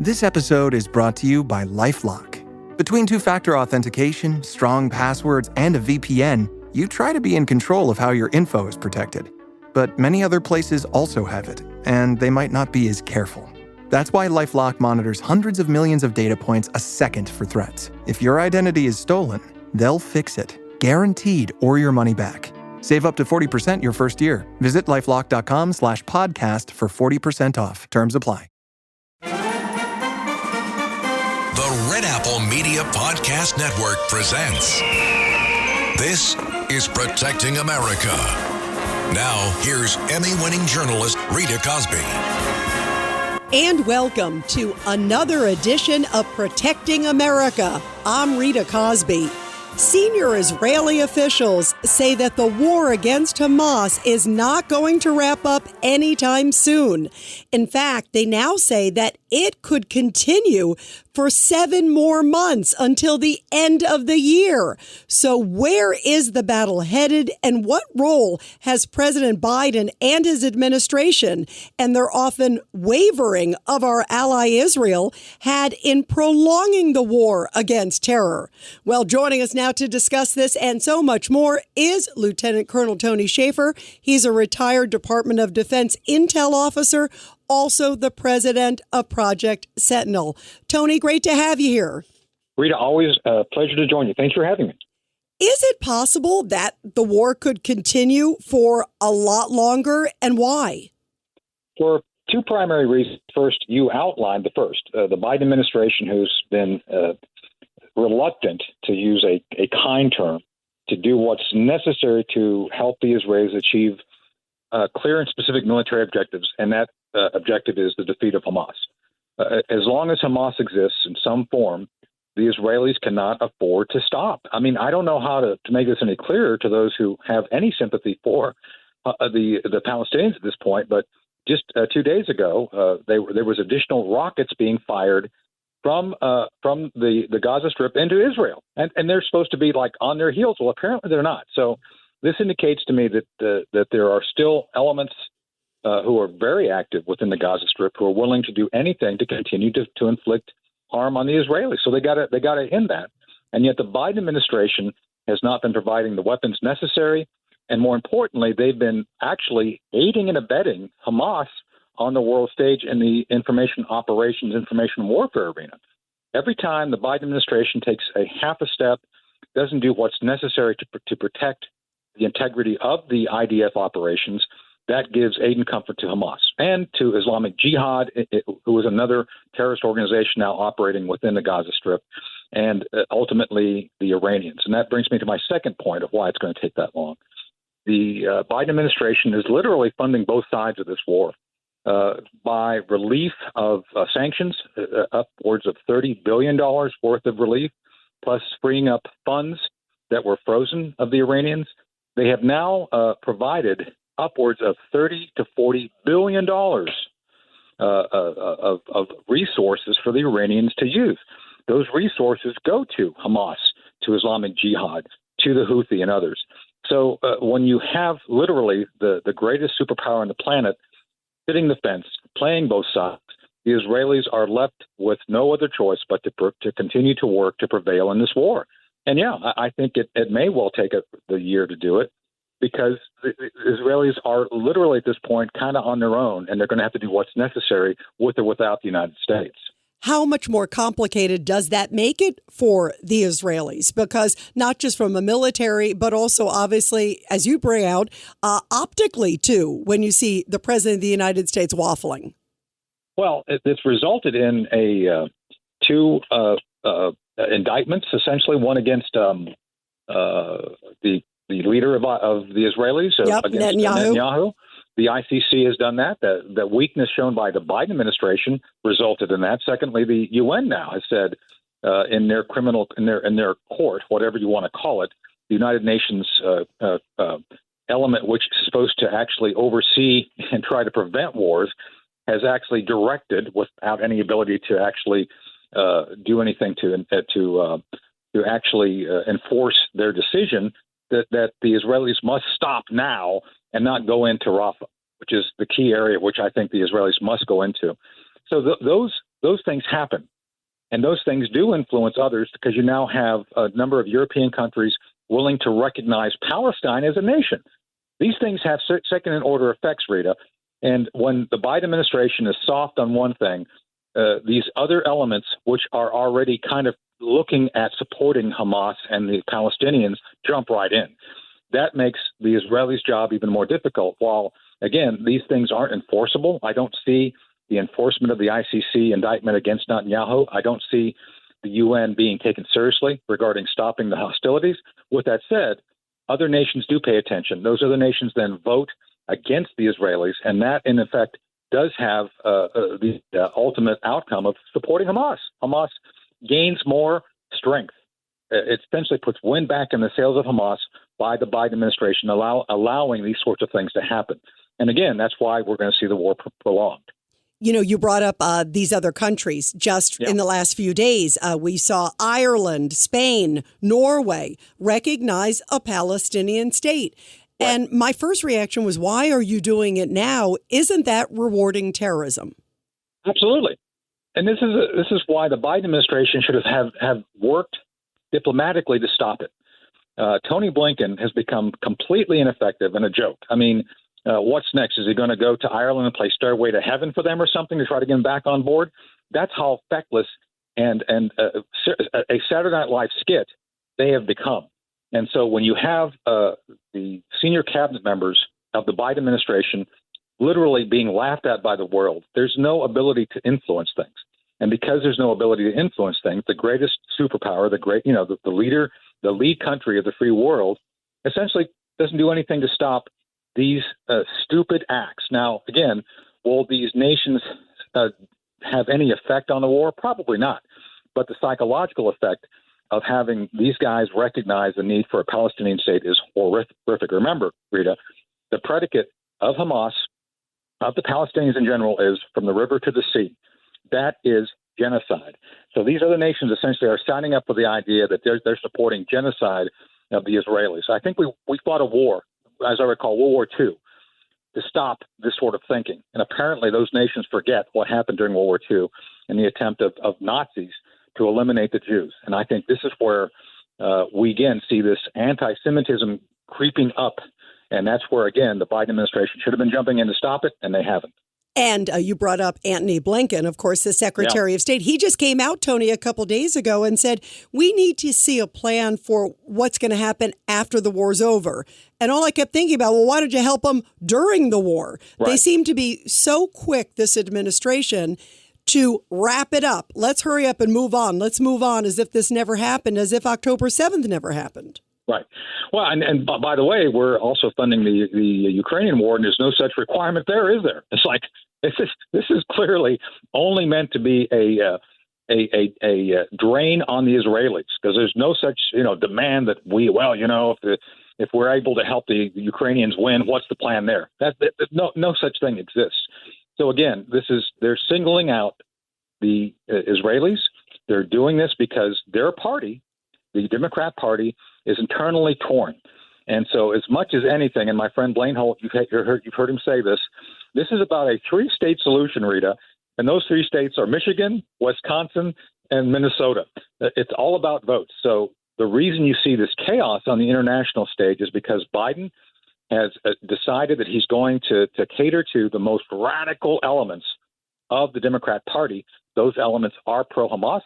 This episode is brought to you by LifeLock. Between two-factor authentication, strong passwords, and a VPN, you try to be in control of how your info is protected. But many other places also have it, and they might not be as careful. That's why LifeLock monitors hundreds of millions of data points a second for threats. If your identity is stolen, they'll fix it, guaranteed, or your money back. Save up to 40% your first year. Visit lifelock.com/podcast for 40% off. Terms apply. The Red Apple Media Podcast Network presents This is Protecting America. Now, here's Emmy-winning journalist Rita Cosby. And welcome to another edition of Protecting America. I'm Rita Cosby. Senior Israeli officials say that the war against Hamas is not going to wrap up anytime soon. In fact, they now say that it could continue for 7 more months until the end of the year. So where is the battle headed, and what role has President Biden and his administration, and their often wavering of our ally Israel, had in prolonging the war against terror? Well, joining us now to discuss this and so much more is Lieutenant Colonel Tony Shaffer. He's a retired Department of Defense intel officer, also the president of Project Sentinel. Tony, great to have you here. Rita, always a pleasure to join you. Thanks for having me. Is it possible that the war could continue for a lot longer, and why? For two primary reasons. First, you outlined the first. The Biden administration, who's been reluctant to use a kind term to do what's necessary to help the Israelis achieve clear and specific military objectives, and that objective is the defeat of Hamas. As long as Hamas exists in some form, the Israelis cannot afford to stop. I mean, I don't know how to make this any clearer to those who have any sympathy for the Palestinians at this point, but just 2 days ago, there was additional rockets being fired from the Gaza Strip into Israel, and they're supposed to be like on their heels. Well, apparently they're not. So this indicates to me that there are still elements who are very active within the Gaza Strip who are willing to do anything to continue to inflict harm on the Israelis. So they got to end that. And yet the Biden administration has not been providing the weapons necessary, and more importantly, they've been actually aiding and abetting Hamas on the world stage in the information warfare arena. Every time the Biden administration takes a half a step, doesn't do what's necessary to protect the integrity of the IDF operations, that gives aid and comfort to Hamas and to Islamic Jihad, who is another terrorist organization now operating within the Gaza Strip, and ultimately the Iranians. And that brings me to my second point of why it's going to take that long. The Biden administration is literally funding both sides of this war by relief of sanctions, upwards of $30 billion worth of relief, plus freeing up funds that were frozen of the Iranians. They have now provided upwards of $30 to $40 billion of resources for the Iranians to use. Those resources go to Hamas, to Islamic Jihad, to the Houthi and others. So when you have literally the greatest superpower on the planet sitting the fence, playing both sides, the Israelis are left with no other choice but to continue to work to prevail in this war. And yeah, I think it may well take the year to do it, because the Israelis are literally at this point kind of on their own, and they're going to have to do what's necessary with or without the United States. How much more complicated does that make it for the Israelis? Because not just from a military, but also obviously, as you bring out, optically too, when you see the president of the United States waffling. Well, it's resulted in two indictments, essentially, one against the leader of the Israelis, against Netanyahu. The ICC has done that. The weakness shown by the Biden administration resulted in that. Secondly, the UN now has said in their court, whatever you want to call it, the United Nations element, which is supposed to actually oversee and try to prevent wars, has actually directed, without any ability to actually do anything to actually enforce their decision, that the Israelis must stop now and not go into Rafah, which is the key area which I think the Israelis must go into. So those those things happen. And those things do influence others because you now have a number of European countries willing to recognize Palestine as a nation. These things have second-order effects, Rita. And when the Biden administration is soft on one thing, these other elements, which are already kind of looking at supporting Hamas and the Palestinians, jump right in. That makes the Israelis' job even more difficult. While, again, these things aren't enforceable, I don't see the enforcement of the ICC indictment against Netanyahu. I don't see the UN being taken seriously regarding stopping the hostilities. With that said, other nations do pay attention. Those other nations then vote against the Israelis, and that, in effect, does have the ultimate outcome of supporting Hamas. Hamas gains more strength. It essentially puts wind back in the sails of Hamas by the Biden administration, allowing these sorts of things to happen. And again, that's why we're going to see the war prolonged. You know, you brought up these other countries just in the last few days. We saw Ireland, Spain, Norway recognize a Palestinian state. Right. And my first reaction was, why are you doing it now? Isn't that rewarding terrorism? Absolutely. And this is why the Biden administration should have worked diplomatically to stop it. Tony Blinken has become completely ineffective and a joke. I mean, what's next? Is he going to go to Ireland and play Stairway to Heaven for them or something to try to get them back on board? That's how feckless and a Saturday Night Live skit they have become. And so when you have the senior cabinet members of the Biden administration literally being laughed at by the world, there's no ability to influence things. And because there's no ability to influence things, the greatest superpower, the leader, the lead country of the free world, essentially doesn't do anything to stop these stupid acts. Now, again, will these nations have any effect on the war? Probably not. But the psychological effect of having these guys recognize the need for a Palestinian state is horrific. Remember, Rita, the predicate of Hamas, of the Palestinians in general, is from the river to the sea. That is genocide. So these other nations essentially are signing up for the idea that they're supporting genocide of the Israelis. I think we fought a war, as I recall, World War II, to stop this sort of thinking. And apparently those nations forget what happened during World War II and the attempt of Nazis to eliminate the Jews. And I think this is where we again see this anti-Semitism creeping up. And that's where, again, the Biden administration should have been jumping in to stop it, and they haven't. And you brought up Antony Blinken, of course, the Secretary of State. He just came out, Tony, a couple days ago and said, we need to see a plan for what's going to happen after the war's over. And all I kept thinking about, well, why did you help them during the war? Right. They seem to be so quick, this administration, to wrap it up. Let's hurry up and move on. Let's move on as if this never happened, as if October 7th never happened. Right. Well, and by the way, we're also funding the Ukrainian war, and there's no such requirement there, is there? It's like this is clearly only meant to be a drain on the Israelis, because there's no such demand that if we're able to help the Ukrainians win, what's the plan there? No such thing exists. So again, they're singling out the Israelis. They're doing this because their party, the Democrat Party, is internally torn. And so as much as anything, and my friend Blaine Holt, you've heard him say this is about a 3-state solution, Rita, and those 3 states are Michigan, Wisconsin, and Minnesota. It's all about votes. So the reason you see this chaos on the international stage is because Biden has decided that he's going to cater to the most radical elements of the Democrat Party. Those elements are pro-Hamas.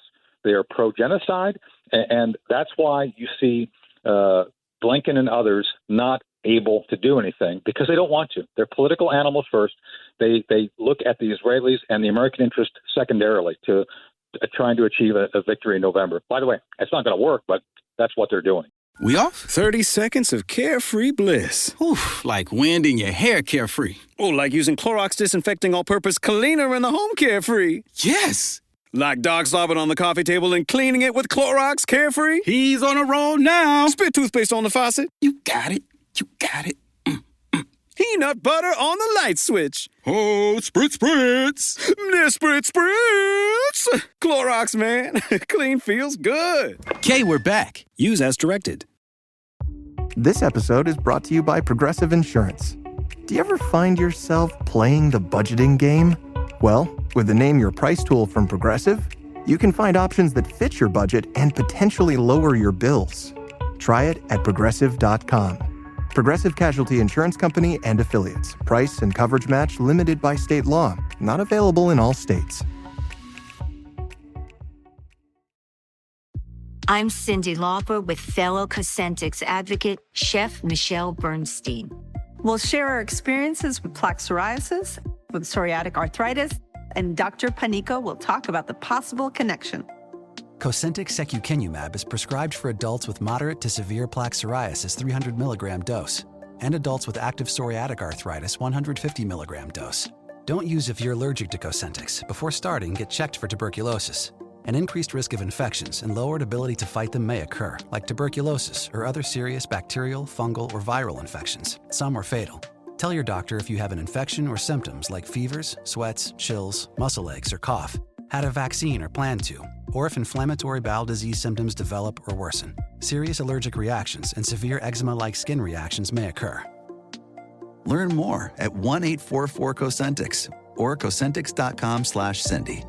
They are pro-genocide. And that's why you see Blinken and others not able to do anything, because they don't want to. They're political animals first. They look at the Israelis and the American interest secondarily to trying to achieve a victory in November. By the way, it's not going to work, but that's what they're doing. We off? 30 seconds of carefree bliss. Oof, like wind in your hair carefree. Oh, like using Clorox Disinfecting All-Purpose Cleaner in the home carefree. Yes. Like dog slobbing on the coffee table and cleaning it with Clorox Carefree? He's on a roll now. Spit toothpaste on the faucet? You got it. You got it. Peanut butter on the light switch. Oh, spritz, spritz. Spritz, spritz. Clorox, man. Clean feels good. Okay, we're back. Use as directed. This episode is brought to you by Progressive Insurance. Do you ever find yourself playing the budgeting game? Well, with the Name Your Price tool from Progressive, you can find options that fit your budget and potentially lower your bills. Try it at Progressive.com. Progressive Casualty Insurance Company and Affiliates. Price and coverage match limited by state law. Not available in all states. I'm Cindy Lauper with fellow Cosentix advocate, Chef Michelle Bernstein. We'll share our experiences with plaque psoriasis, with psoriatic arthritis, and Dr. Panica will talk about the possible connection. Cosentix secukinumab is prescribed for adults with moderate to severe plaque psoriasis 300 milligram dose and adults with active psoriatic arthritis 150 milligram dose. Don't use if you're allergic to Cosentix. Before starting, get checked for tuberculosis. An increased risk of infections and lowered ability to fight them may occur, like tuberculosis or other serious bacterial, fungal, or viral infections. Some are fatal. Tell your doctor if you have an infection or symptoms like fevers, sweats, chills, muscle aches, or cough, had a vaccine or plan to, or if inflammatory bowel disease symptoms develop or worsen. Serious allergic reactions and severe eczema-like skin reactions may occur. Learn more at 1-844-COSENTIX or Cosentix.com/Cindy.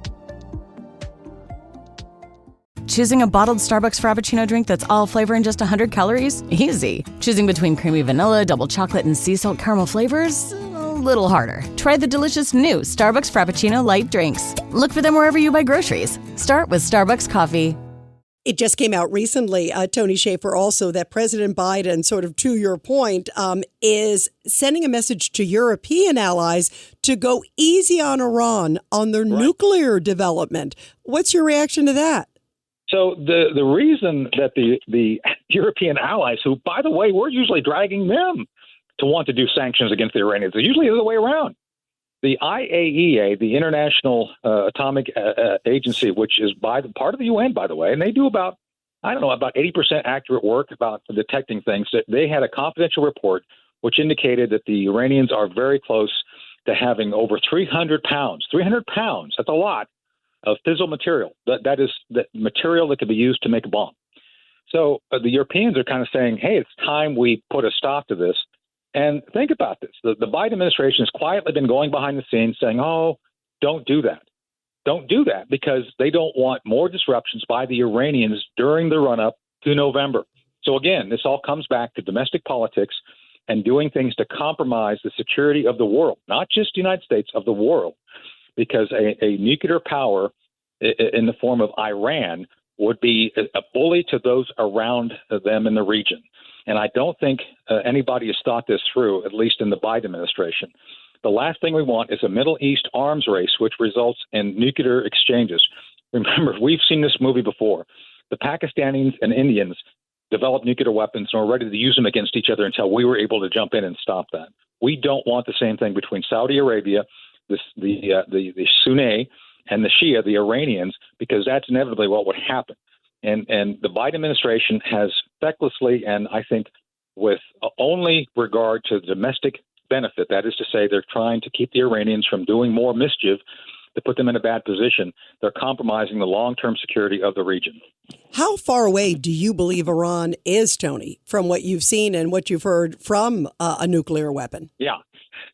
Choosing a bottled Starbucks Frappuccino drink that's all flavor and just 100 calories? Easy. Choosing between creamy vanilla, double chocolate, and sea salt caramel flavors? A little harder. Try the delicious new Starbucks Frappuccino light drinks. Look for them wherever you buy groceries. Start with Starbucks coffee. It just came out recently, Tony Shaffer, also that President Biden, sort of to your point, is sending a message to European allies to go easy on Iran on their nuclear development. What's your reaction to that? So the reason that the European allies, who, by the way, we're usually dragging them to want to do sanctions against the Iranians, it's usually the other way around. The IAEA, the International Atomic Agency, which is part of the UN, by the way, and they do about 80% accurate work about detecting things. That they had a confidential report which indicated that the Iranians are very close to having over 300 pounds. 300 pounds, that's a lot, of fissile material. That is the material that could be used to make a bomb. So the Europeans are kind of saying, hey, it's time we put a stop to this. And think about this. The Biden administration has quietly been going behind the scenes saying, oh, don't do that. Don't do that, because they don't want more disruptions by the Iranians during the run-up to November. So again, this all comes back to domestic politics and doing things to compromise the security of the world, not just the United States, of the world. Because a nuclear power in the form of Iran would be a bully to those around them in the region. And I don't think anybody has thought this through, at least in the Biden administration. The last thing we want is a Middle East arms race, which results in nuclear exchanges. Remember, we've seen this movie before. The Pakistanis and Indians developed nuclear weapons and were ready to use them against each other until we were able to jump in and stop that. We don't want the same thing between Saudi Arabia, the Sunni, and the Shia, the Iranians, because that's inevitably what would happen. And the Biden administration has fecklessly, and I think with only regard to domestic benefit, that is to say, they're trying to keep the Iranians from doing more mischief, to put them in a bad position. They're compromising the long-term security of the region. How far away do you believe Iran is, Tony, from what you've seen and what you've heard from a nuclear weapon? Yeah.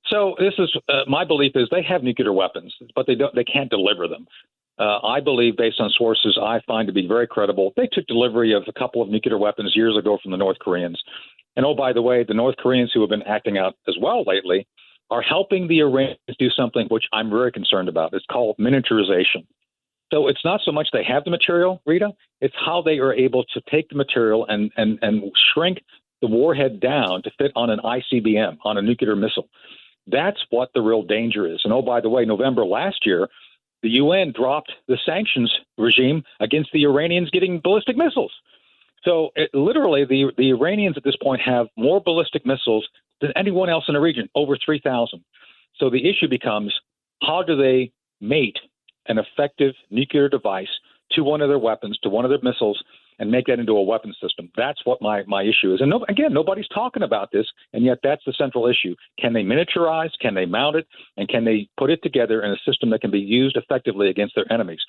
So this is my belief is they have nuclear weapons, but they can't deliver them. I believe, based on sources I find to be very credible, they took delivery of a couple of nuclear weapons years ago from the North Koreans. And oh, by the way, the North Koreans, who have been acting out as well lately, are helping the Iranians do something which I'm very concerned about. It's called miniaturization. So it's not so much they have the material, Rita, it's how they are able to take the material and shrink the warhead down to fit on an ICBM, on a nuclear missile. That's what the real danger is. And oh, by the way, November last year, the UN dropped the sanctions regime against the Iranians getting ballistic missiles. So literally, the Iranians at this point have more ballistic missiles than anyone else in the region, over 3,000. So the issue becomes, how do they mate an effective nuclear device to one of their weapons, to one of their missiles, and make that into a weapon system? That's what my issue is. And again, nobody's talking about this, and yet that's the central issue. Can they miniaturize? Can they mount it? And can they put it together in a system that can be used effectively against their enemies?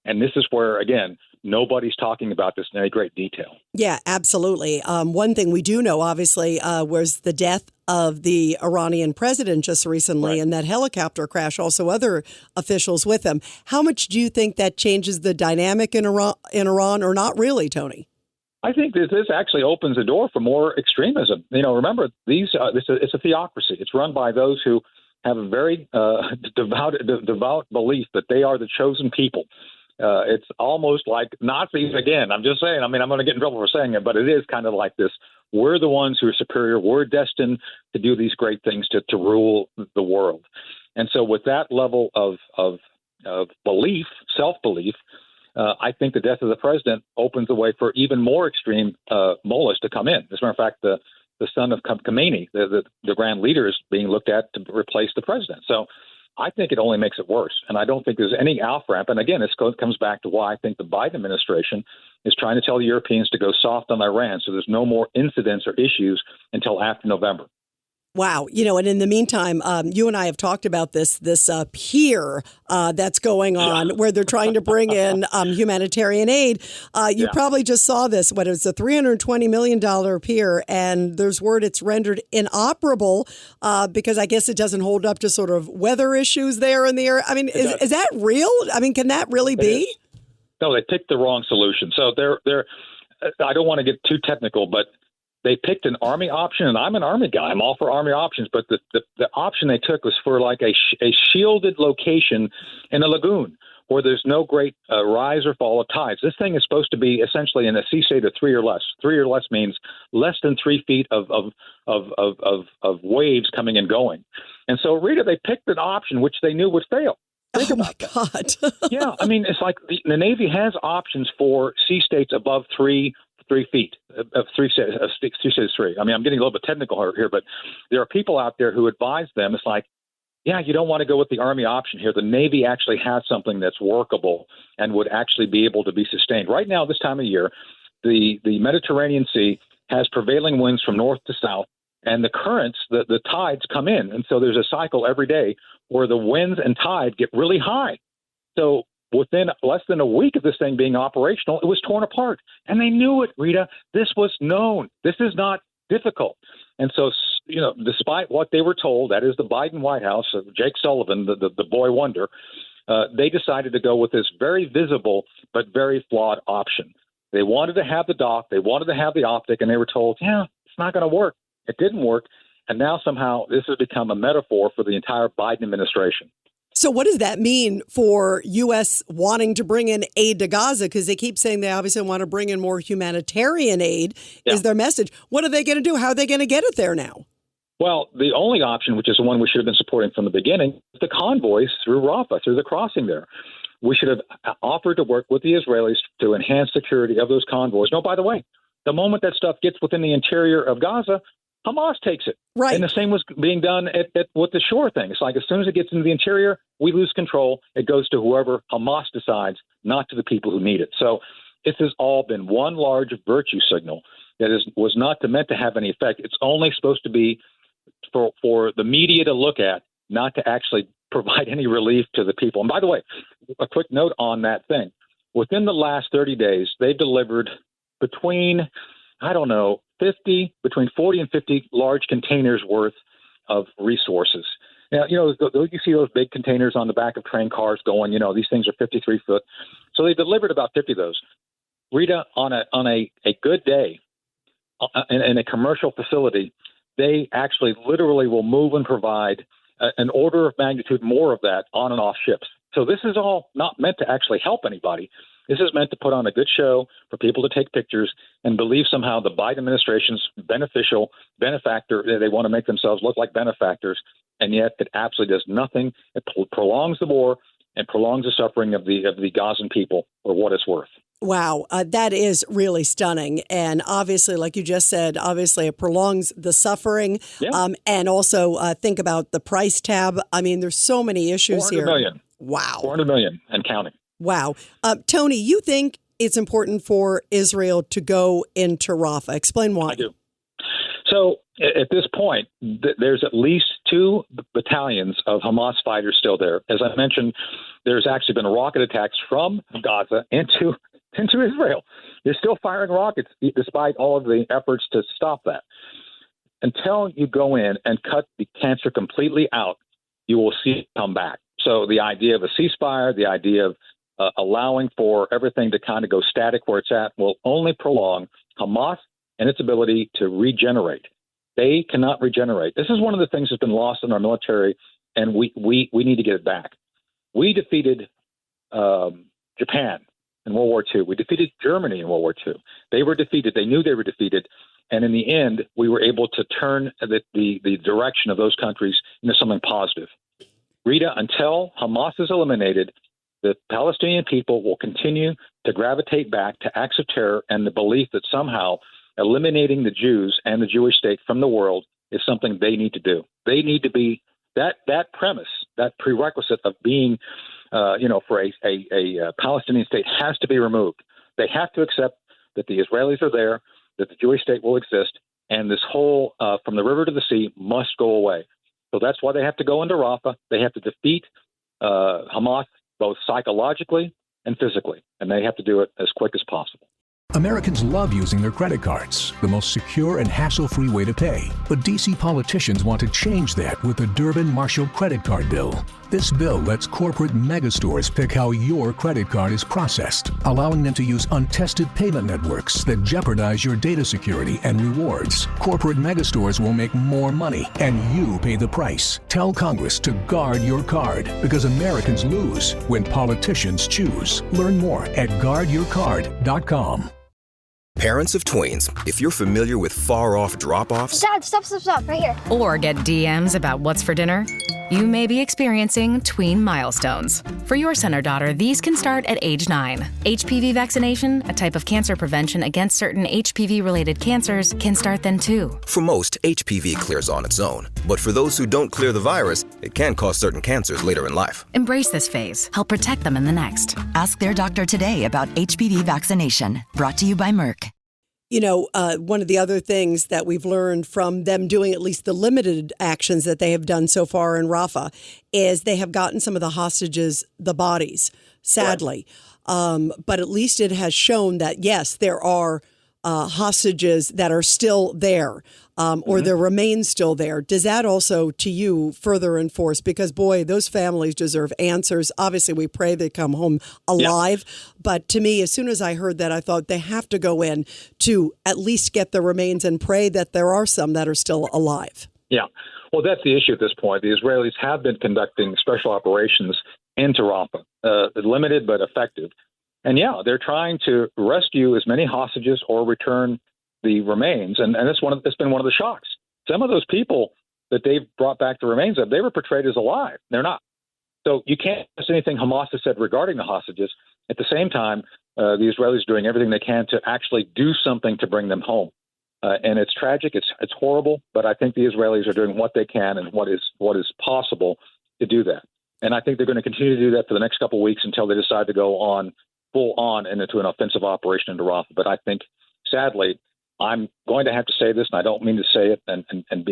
And this is where, again, nobody's talking about this in any great detail. Yeah, absolutely. One thing we do know, obviously, was the death of the Iranian president just recently, and that helicopter crash, also other officials with him. How much do you think that changes the dynamic in Iran, or not really, Tony? I think that this actually opens the door for more extremism. Remember, it's a theocracy. It's run by those who have a very devout belief that they are the chosen people. It's almost like Nazis again. I'm just saying. I'm going to get in trouble for saying it, but it is kind of like this. We're the ones who are superior. We're destined to do these great things to rule the world. And so with that level of belief, self-belief, I think the death of the president opens the way for even more extreme mullahs to come in. As a matter of fact, the son of Khamenei, the grand leader, is being looked at to replace the president. So I think it only makes it worse. And I don't think there's any off-ramp. And again, this comes back to why I think the Biden administration is trying to tell the Europeans to go soft on Iran so there's no more incidents or issues until after November. Wow. And in the meantime, you and I have talked about this pier that's going on where they're trying to bring in humanitarian aid. You probably just saw this. What is a $320 million pier? And there's word it's rendered inoperable because I guess it doesn't hold up to sort of weather issues there in the area. I mean, is that real? I mean, can that really be? No, they picked the wrong solution. So they're I don't want to get too technical, but they picked an Army option, and I'm an Army guy. I'm all for Army options, but the option they took was for like a shielded location in a lagoon where there's no great rise or fall of tides. This thing is supposed to be essentially in a sea state of 3 or less. 3 or less means less than 3 feet of waves coming and going. And so, Rita, they picked an option which they knew would fail. Oh, my God. Yeah, I mean, it's like the Navy has options for sea states above 3 feet, three states 3. I mean, I'm getting a little bit technical here, but there are people out there who advise them. It's like, yeah, you don't want to go with the Army option here. The Navy actually has something that's workable and would actually be able to be sustained. Right now, this time of year, the Mediterranean Sea has prevailing winds from north to south, and the currents, the tides come in. And so there's a cycle every day where the winds and tide get really high. So within less than a week of this thing being operational, it was torn apart. And they knew it, Rita. This was known. This is not difficult. And so, despite what they were told, that is the Biden White House, Jake Sullivan, the boy wonder, they decided to go with this very visible but very flawed option. They wanted to have the dock. They wanted to have the optic. And they were told, it's not going to work. It didn't work. And now somehow this has become a metaphor for the entire Biden administration. So what does that mean for U.S. wanting to bring in aid to Gaza? Because they keep saying they obviously want to bring in more humanitarian aid is their message. What are they going to do? How are they going to get it there now? Well, the only option, which is the one we should have been supporting from the beginning, is the convoys through Rafah, through the crossing there. We should have offered to work with the Israelis to enhance security of those convoys. No, by the way, the moment that stuff gets within the interior of Gaza, Hamas takes it. Right. And the same was being done with the shore thing. It's like as soon as it gets into the interior, we lose control. It goes to whoever Hamas decides, not to the people who need it. So this has all been one large virtue signal that was not meant to have any effect. It's only supposed to be for the media to look at, not to actually provide any relief to the people. And by the way, a quick note on that thing. Within the last 30 days, they delivered between 40 and 50 large containers worth of resources. Now, you see those big containers on the back of train cars going, these things are 53 foot. So they delivered about 50 of those. Rita, on a good day in a commercial facility, they actually literally will move and provide an order of magnitude more of that on and off ships. So this is all not meant to actually help anybody. This is meant to put on a good show for people to take pictures and believe somehow the Biden administration's benefactor, they want to make themselves look like benefactors, and yet it absolutely does nothing. It prolongs the war and prolongs the suffering of the Gazan people for what it's worth. Wow, that is really stunning. And obviously, like you just said, it prolongs the suffering. Yeah. And also think about the price tab. I mean, there's so many issues here. 400 million. Wow. 400 million and counting. Wow. Tony, you think it's important for Israel to go into Rafah. Explain why. I do. So at this point, there's at least 2 battalions of Hamas fighters still there. As I mentioned, there's actually been rocket attacks from Gaza into Israel. They're still firing rockets despite all of the efforts to stop that. Until you go in and cut the cancer completely out, you will see it come back. So the idea of a ceasefire, the idea of allowing for everything to kind of go static where it's at will only prolong Hamas and its ability to regenerate. They cannot regenerate. This is one of the things that's been lost in our military, and we need to get it back. We defeated Japan in World War II. We defeated Germany in World War II. They were defeated. They knew they were defeated. And in the end, we were able to turn the direction of those countries into something positive. Rita, until Hamas is eliminated, the Palestinian people will continue to gravitate back to acts of terror and the belief that somehow eliminating the Jews and the Jewish state from the world is something they need to do. They need to be that premise, that prerequisite of being, for a Palestinian state has to be removed. They have to accept that the Israelis are there, that the Jewish state will exist, and this whole from the river to the sea must go away. So that's why they have to go into Rafah. They have to defeat Hamas both psychologically and physically, and they have to do it as quick as possible. Americans love using their credit cards, the most secure and hassle-free way to pay. But D.C. politicians want to change that with the Durbin-Marshall credit card bill. This bill lets corporate megastores pick how your credit card is processed, allowing them to use untested payment networks that jeopardize your data security and rewards. Corporate megastores will make more money, and you pay the price. Tell Congress to guard your card, because Americans lose when politicians choose. Learn more at guardyourcard.com. Parents of tweens, if you're familiar with far-off drop-offs... Dad, stop, right here. Or get DMs about what's for dinner, you may be experiencing tween milestones. For your son or daughter, these can start at age 9. HPV vaccination, a type of cancer prevention against certain HPV-related cancers, can start then too. For most, HPV clears on its own. But for those who don't clear the virus, it can cause certain cancers later in life. Embrace this phase. Help protect them in the next. Ask their doctor today about HPV vaccination. Brought to you by Merck. One of the other things that we've learned from them doing at least the limited actions that they have done so far in Rafah is they have gotten some of the hostages the bodies, sadly. Right. But at least it has shown that, yes, there are hostages that are still there or their remains still there. Does that also, to you, further enforce? Because, boy, those families deserve answers. Obviously, we pray they come home alive. Yeah. But to me, as soon as I heard that, I thought they have to go in to at least get the remains and pray that there are some that are still alive. Yeah. Well, that's the issue at this point. The Israelis have been conducting special operations into Rafah, limited but effective. And, yeah, they're trying to rescue as many hostages or return the remains. And it's been one of the shocks. Some of those people that they've brought back the remains of, they were portrayed as alive. They're not. So you can't trust anything Hamas has said regarding the hostages. At the same time, the Israelis are doing everything they can to actually do something to bring them home. And it's tragic. It's horrible. But I think the Israelis are doing what they can and what is possible to do that. And I think they're going to continue to do that for the next couple of weeks until they decide to go on full on and into an offensive operation into Rafah. But I think, sadly, I'm going to have to say this, and I don't mean to say it, and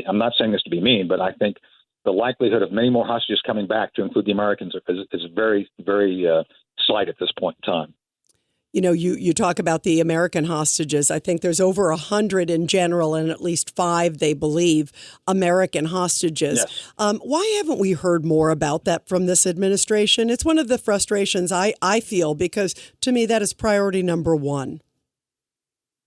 I'm not saying this to be mean, but I think the likelihood of many more hostages coming back, to include the Americans, is very, very slight at this point in time. You talk about the American hostages. I think there's over 100 in general, and at least 5, they believe, American hostages. Yes. Why haven't we heard more about that from this administration? It's one of the frustrations I feel, because to me that is priority number one.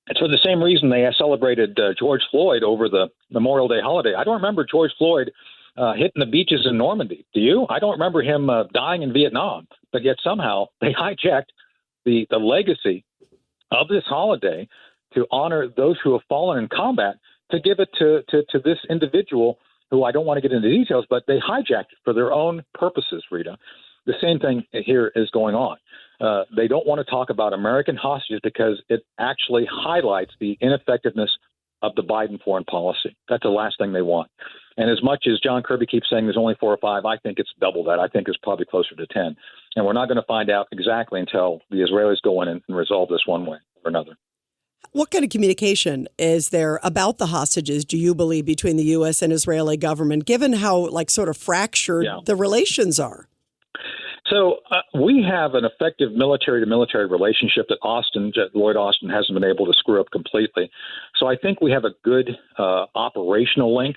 It's for the same reason they celebrated George Floyd over the Memorial Day holiday. I don't remember George Floyd hitting the beaches in Normandy. Do you? I don't remember him dying in Vietnam, but yet somehow they hijacked the legacy of this holiday to honor those who have fallen in combat, to give it to this individual who, I don't want to get into details, but they hijacked it for their own purposes, Rita. The same thing here is going on. They don't want to talk about American hostages because it actually highlights the ineffectiveness of the Biden foreign policy. That's the last thing they want. And as much as John Kirby keeps saying there's only 4 or 5, I think it's double that. I think it's probably closer to 10. And we're not going to find out exactly until the Israelis go in and resolve this one way or another. What kind of communication is there about the hostages, do you believe, between the U.S. and Israeli government, given how sort of fractured the relations are? So we have an effective military-to-military relationship that Lloyd Austin hasn't been able to screw up completely. So I think we have a good operational link.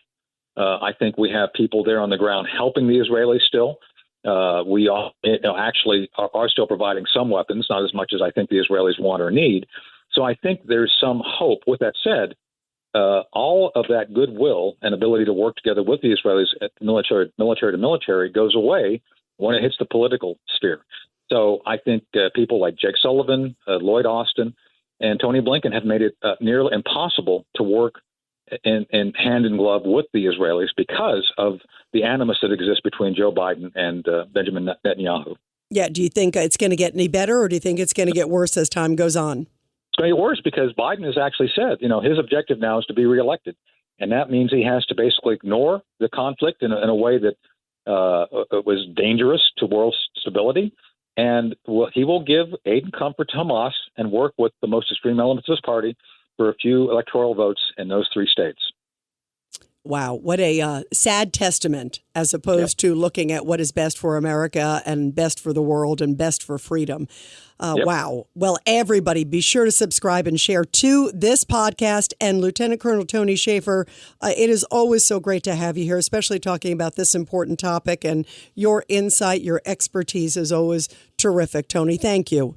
I think we have people there on the ground helping the Israelis still. We actually are still providing some weapons, not as much as I think the Israelis want or need. So I think there's some hope. With that said, all of that goodwill and ability to work together with the Israelis at military-to-military goes away when it hits the political sphere. So I think people like Jake Sullivan, Lloyd Austin, and Tony Blinken have made it nearly impossible to work in hand in glove with the Israelis because of the animus that exists between Joe Biden and Benjamin Netanyahu. Yeah. Do you think it's going to get any better, or do you think it's going to get worse as time goes on? It's going to get worse because Biden has actually said, his objective now is to be reelected. And that means he has to basically ignore the conflict in a way that was dangerous to world stability. And he will give aid and comfort to Hamas and work with the most extreme elements of his party for a few electoral votes in those 3 states. Wow. What a sad testament, as opposed to looking at what is best for America and best for the world and best for freedom. Wow. Well, everybody, be sure to subscribe and share to this podcast. And Lieutenant Colonel Tony Shaffer, it is always so great to have you here, especially talking about this important topic. And your insight, your expertise is always terrific. Tony, thank you.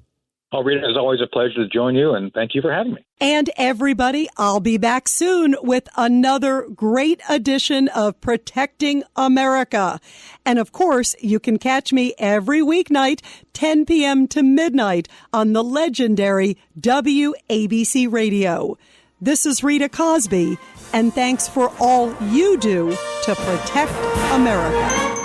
Oh, Rita, it's always a pleasure to join you, and thank you for having me. And everybody, I'll be back soon with another great edition of Protecting America. And of course, you can catch me every weeknight, 10 p.m. to midnight on the legendary WABC Radio. This is Rita Cosby, and thanks for all you do to protect America.